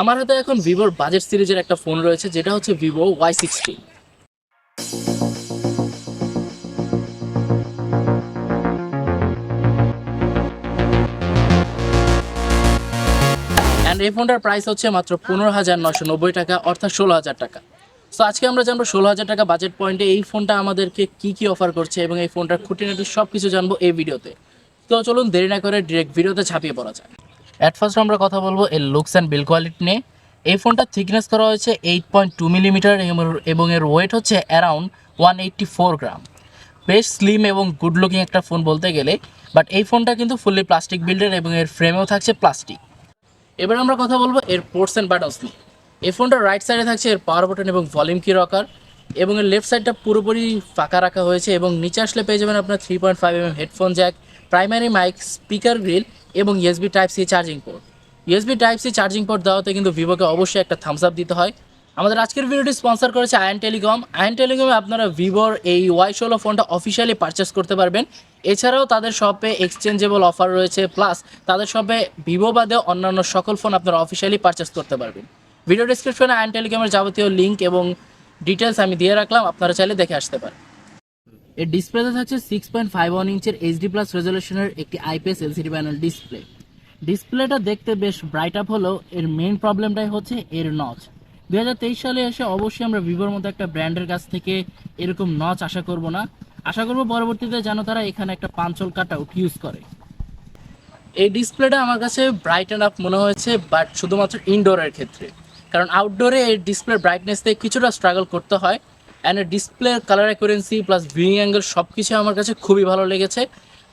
আমার হাতে এখন ভিভোর বাজেট সিরিজের একটা ফোন রয়েছে, যেটা হচ্ছে ভিভো Y16। অ্যান্ড এই ফোনটার প্রাইস হচ্ছে মাত্র 15,990 টাকা, অর্থাৎ 16,000 টাকা। সো আজকে আমরা জানবো 16,000 টাকা বাজেট পয়েন্টে এই ফোনটা আমাদেরকে কি অফার করছে এবং এই ফোনটার খুঁটিনাটি সব কিছু জানবো এই ভিডিওতে। তো চলুন দেরি না করে ডিরেক্ট ভিডিওতে ঝাঁপিয়ে পড়া যায়। অ্যাট ফার্স্ট আমরা কথা বলবো এর লুকস অ্যান্ড বিল্ড কোয়ালিটি নিয়ে। এই ফোনটার থিকনেস করা হয়েছে 8.2 মিলিমিটার এবং এর ওয়েট হচ্ছে অ্যারাউন্ড 184 গ্রাম। বেশ স্লিম এবং গুড লুকিং একটা ফোন বলতে গেলে, বাট এই ফোনটা কিন্তু ফুললি প্লাস্টিক বিল্ডের এবং এর ফ্রেমেও থাকছে প্লাস্টিক। এবার আমরা কথা বলবো এর পোর্টস অ্যান্ড বাটনস নিয়ে। এই ফোনটার রাইট সাইডে থাকছে এর পাওয়ার বাটন এবং ভলিউম কি রকার, এবং এর লেফট সাইডটা পুরোপুরি ফাঁকা রাখা হয়েছে এবং নিচে আসলে পেয়ে যাবেন আপনার 3.5mm headphone jack, primary mic, speaker grill এবং USB type C charging port. USB type C charging port দেওয়াতে কিন্তু ভিভোকে অবশ্যই একটা থামস আপ দিতে হয়। আমাদের আজকের ভিডিওটি স্পন্সর করেছে আয়ন টেলিকম। আয়ন টেলিকমে আপনারা ভিভোর এই Y16 ফোনটা অফিসিয়ালি পারচেস করতে পারবেন। এছাড়াও তাদের শপে এক্সচেঞ্জেবল অফার রয়েছে, প্লাস তাদের শপে ভিভো বাদে অন্যান্য সকল ফোন আপনারা অফিসিয়ালি পারচেস করতে পারবেন। ভিডিও ডিসক্রিপশনে আয়ন টেলিকমের যাবতীয় লিঙ্ক এবং ডিটেলস আমি দিয়ে রাখলাম, আপনারা চাইলে দেখে আসতে পারেন। এর ডিসপ্লেতে থাকছে 6.51 ইঞ্চের HD+ রেজলিউশনের একটি IPS LCD প্যানেল ডিসপ্লে। ডিসপ্লেটা দেখতে বেশ ব্রাইট আপ হলেও এর মেইন প্রবলেমটাই হচ্ছে এর নচ। 2023 সালে এসে অবশ্যই আমরা ভিভোর মতো একটা ব্র্যান্ডের কাছ থেকে এরকম নচ আশা করব না। আশা করব পরবর্তীতে যেন তারা এখানে একটা পাঞ্চল কাট আউট ইউজ করে। এই ডিসপ্লেটা আমার কাছে ব্রাইট অ্যান্ড আপ মনে হয়েছে, বাট শুধুমাত্র ইনডোরের ক্ষেত্রে, কারণ আউটডোরে এই ডিসপ্লের ব্রাইটনেস থেকে কিছুটা স্ট্রাগল করতে হয়। অ্যান্ড এর ডিসপ্লের কালার অ্যাকুরেন্সি প্লাস ভিউইং অ্যাঙ্গেল সব কিছু আমার কাছে খুবই ভালো লেগেছে।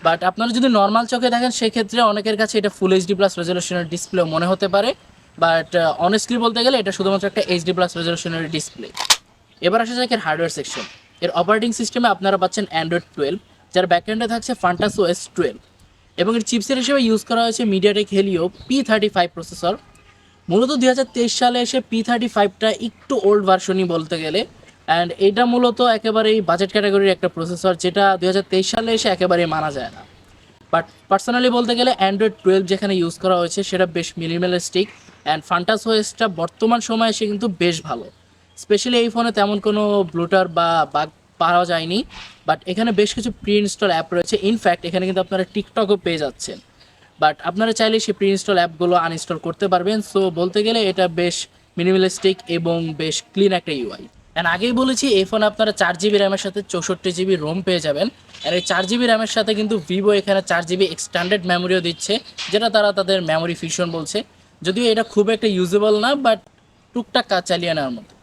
বাট আপনারা যদি নর্মাল চোখে দেখেন সেক্ষেত্রে অনেকের কাছে এটা ফুল HD+ রেজলিউশনের ডিসপ্লে মনে হতে পারে, বাট অনেস্টলি বলতে গেলে এটা শুধুমাত্র একটা HD+ রেজলিউশনের ডিসপ্লে। এবার আসা যাক এর হার্ডওয়্যার সেকশন। এর অপারেটিং সিস্টেমে আপনারা পাচ্ছেন Android 12, যার ব্যাকএন্ডে থাকছে ফান্টাস OS 12, এবং এর চিপসেট হিসেবে ইউজ করা হয়েছে মিডিয়াটেক হেলিও P35 প্রসেসর। মূলত 2023 সালে এসে P35টা একটু ওল্ড ভার্সনই বলতে গেলে, অ্যান্ড এটা মূলত একেবারেই বাজেট ক্যাটাগরির একটা প্রসেসর, যেটা 2023 সালে এসে একেবারেই মানা যায় না। বাট পার্সোনালি বলতে গেলে Android 12 যেখানে ইউজ করা হয়েছে সেটা বেশ মিনিমালিস্টিক, অ্যান্ড ফান্টাস ওএসটা বর্তমান সময়ে এসে কিন্তু বেশ ভালো। স্পেশালি এই ফোনে তেমন কোনো ব্লুটার বা বাগ পাওয়া যায়নি, বাট এখানে বেশ কিছু প্রি ইনস্টল অ্যাপ রয়েছে। ইনফ্যাক্ট এখানে কিন্তু আপনারা টিকটকও পেয়ে যাচ্ছেন, বাট আপনারা চাইলে সেই প্রি ইনস্টল অ্যাপগুলো আনইনস্টল করতে পারবেন। সো বলতে গেলে এটা বেশ মিনিমালিস্টিক এবং বেশ ক্লিন একটা UI। অ্যান্ড আগেই বলেছি এই ফোনে আপনারা 4GB র্যামের সাথে 64GB রোম পেয়ে যাবেন। আর এই 4GB র্যামের সাথে কিন্তু ভিভো এখানে 4GB এক্সট্যান্ডেড মেমোরিও দিচ্ছে, যেটা তারা তাদের মেমোরি ফিউশন বলছে। যদিও এটা খুব একটা ইউজেবল না, বাট টুকটাক কাজ চালিয়ে নেওয়ার মতো।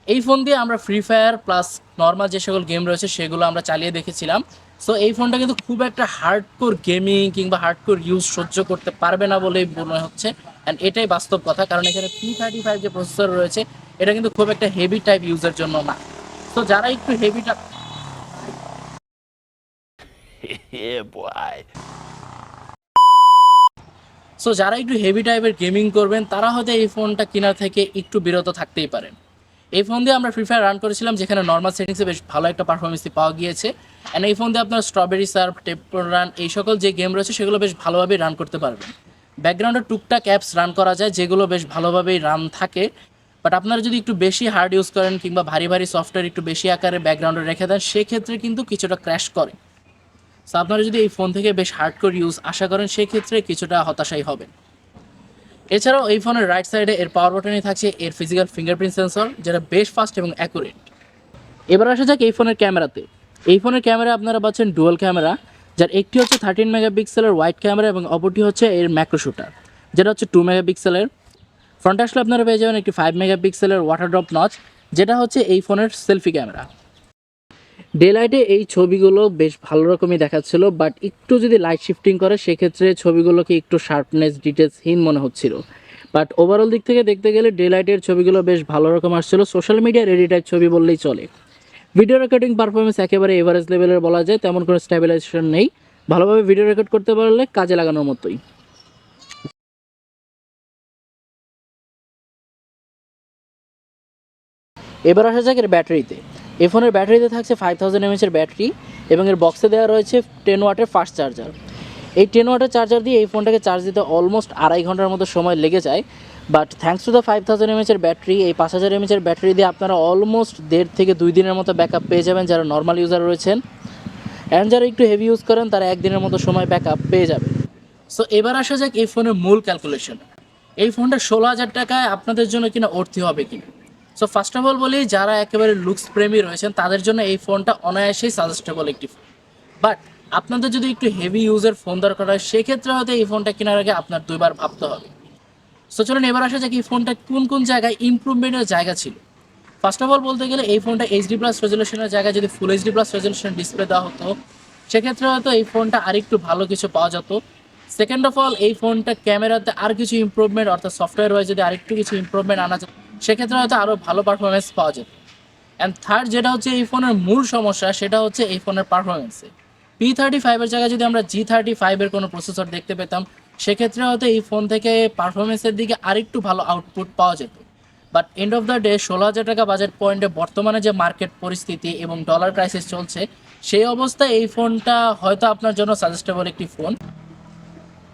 এই ফোন দিয়ে আমরা ফ্রি ফায়ার প্লাস নর্মাল যে সকল গেম রয়েছে সেগুলো আমরা চালিয়ে দেখেছিলাম। সো এই ফোনটা কিন্তু খুব একটা হার্ডকোর গেমিং কিংবা হার্ডকোর ইউজ সহ্য করতে পারবে না বলেই মনে হচ্ছে, অ্যান্ড এটাই বাস্তব কথা, কারণ এখানে P35 যে প্রসেসর রয়েছে এটা কিন্তু খুব একটা হেভি টাইপ ইউজের জন্য না। তো যারা একটু হেভিটা যারা একটু হেভি টাইপের গেমিং করবেন তারা হয়তো এই ফোনটা কেনার থেকে একটু বিরত থাকতেই পারেন। এই ফোন দিয়ে আমরা ফ্রি ফায়ার রান করেছিলাম, যেখানে নর্মাল সেটিংসে বেশ ভালো একটা পারফরমেন্সই পাওয়া গিয়েছে। অ্যান্ড এই ফোন দিয়ে আপনার স্ট্রবেরি সার্ভ, টেম্পল রান এই সকল যে গেম রয়েছে সেগুলো বেশ ভালোভাবেই রান করতে পারবেন। ব্যাকগ্রাউন্ডে টুকটাক অ্যাপস রান করা যায় যেগুলো বেশ ভালোভাবেই রান থাকে, বাট আপনারা যদি একটু বেশি হার্ড ইউজ করেন কিংবা ভারী ভারী সফটওয়্যার একটু বেশি আকারে ব্যাকগ্রাউন্ডে রেখে দেন সেক্ষেত্রে কিন্তু কিছুটা ক্র্যাশ করে। সো আপনারা যদি এই ফোন থেকে বেশ হার্ডকোর ইউজ আশা করেন সেক্ষেত্রে কিছুটা হতাশাই হবেন। এছাড়াও এই ফোনের রাইট সাইডে এর পাওয়ার বাটনে থাকছে এর ফিজিক্যাল ফিঙ্গারপ্রিন্ট সেন্সর, যেটা বেশ ফাস্ট এবং অ্যাকুরেট। এবার আসা যাক এই ফোনের ক্যামেরাতে। এই ফোনের ক্যামেরা আপনারা পাচ্ছেন ডুয়াল ক্যামেরা, যার একটি হচ্ছে 13 মেগাপিক্সেলের ওয়াইড ক্যামেরা এবং অপরটি হচ্ছে এর ম্যাক্রো শুটার, যেটা হচ্ছে 2 মেগাপিক্সেলের। ফ্রন্ট আসলে আপনারা পেয়ে যাবেন একটি 5 মেগাপিক্সেলের ওয়াটার ড্রপ নচ, যেটা হচ্ছে এই ফোনের সেলফি ক্যামেরা। ডে লাইটে এই ছবিগুলো বেশ ভালো রকমই দেখাচ্ছিল, বাট একটু যদি লাইট শিফটিং করে সেক্ষেত্রে ছবিগুলোকে একটু শার্পনেস ডিটেলসহীন মনে হচ্ছিল। বাট ওভারঅল দিক থেকে দেখতে গেলে ডে লাইটের ছবিগুলো বেশ ভালো রকম আসছিল, সোশ্যাল মিডিয়া রেডি টাইপ ছবি বললেই চলে। ভিডিও রেকর্ডিং পারফরমেন্স একেবারে এভারেজ লেভেলের বলা যায়, তেমন কোনো স্টেবিলাইজেশন নেই, ভালোভাবে ভিডিও রেকর্ড করতে পারলে কাজে লাগানোর মতোই। এবার আসা যাক এর ব্যাটারিতে। এই ফোনের ব্যাটারিতে থাকছে 5000 mAh এর ব্যাটারি এবং এর বক্সে দেওয়া রয়েছে 10 ওয়াটের ফাস্ট চার্জার। এই 10 ওয়াটের চার্জার দিয়ে এই ফোনটাকে চার্জ দিতে অলমোস্ট 2.5 ঘন্টার মতো সময় লেগে যায়। বাট থ্যাঙ্কস টু দ্য 5000 এমএচের ব্যাটারি, এই 5000 এমএচের ব্যাটারি দিয়ে আপনারা অলমোস্ট 1.5 থেকে 2 দিনের মতো ব্যাকআপ পেয়ে যাবেন যারা নর্মাল ইউজার রয়েছেন। অ্যান্ড যারা একটু হেভি ইউজ করেন তারা একদিনের মতো সময় ব্যাকআপ পেয়ে যাবে। সো এবার আসা যাক এই ফোনের মূল ক্যালকুলেশন। এই ফোনটা 16,000 টাকায় আপনাদের জন্য কিনা অর্থী হবে কিনা। সো ফার্স্ট অফ অল বলি, যারা একেবারে লুকস প্রেমী রয়েছেন তাদের জন্য এই ফোনটা অনায়াসেই সাজেস্টেবল একটি ফোন। বাট আপনাদের যদি একটু হেভি ইউজের ফোন দরকার হয় সেক্ষেত্রে হয়তো এই ফোনটা কেনার আগে আপনার দুইবার ভাবতে হবে। সো চলুন এবার আসা যাক এই ফোনটা কোন কোন জায়গায় ইমপ্রুভমেন্টের জায়গা ছিল। ফার্স্ট অফ অল বলতে গেলে এই ফোনটা এইচডি প্লাস রেজলিউশনের জায়গায় যদি full HD plus resolution display দেওয়া হতো সেক্ষেত্রে হয়তো এই ফোনটা আরেকটু ভালো কিছু পাওয়া যেত। সেকেন্ড অফ অল, এই ফোনটা ক্যামেরাতে আর কিছু ইমপ্রুভমেন্ট অর্থাৎ সফটওয়্যার ওয়াইজ যদি আরেকটু কিছু ইমপ্রুভমেন্ট আনা যেত সেক্ষেত্রে হয়তো আরও ভালো পারফরমেন্স পাওয়া যেত। অ্যান্ড থার্ড, যেটা হচ্ছে এই ফোনের মূল সমস্যা সেটা হচ্ছে এই ফোনের পারফরমেন্সে। P35 জায়গায় যদি আমরা G35 কোনো প্রসেসর দেখতে পেতাম সেক্ষেত্রে হয়তো এই ফোন থেকে পারফরমেন্সের দিকে আরেকটু ভালো আউটপুট পাওয়া যেত। But end of the day 16,000 টাকা বাজেট পয়েন্টে বর্তমানে যে মার্কেট পরিস্থিতি এবং ডলার ক্রাইসিস চলছে সেই অবস্থায় এই ফোনটা হয়তো আপনার জন্য সাজেস্টেবল একটি ফোন।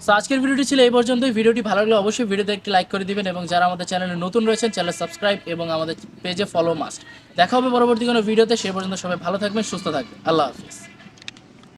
সো আজকের ভিডিওটি ছিল এই পর্যন্তই। ভিডিওটি ভালো লাগলে অবশ্যই ভিডিওতে একটি লাইক করে দিবেন এবং যারা আমাদের চ্যানেলে নতুন রয়েছেন চ্যানেল সাবস্ক্রাইব এবং আমাদের পেজে ফলো মাস্ট। দেখা হবে পরবর্তী কোনো ভিডিওতে। সে পর্যন্ত সবাই ভালো থাকবেন, সুস্থ থাকবেন। আল্লাহ হাফিজ।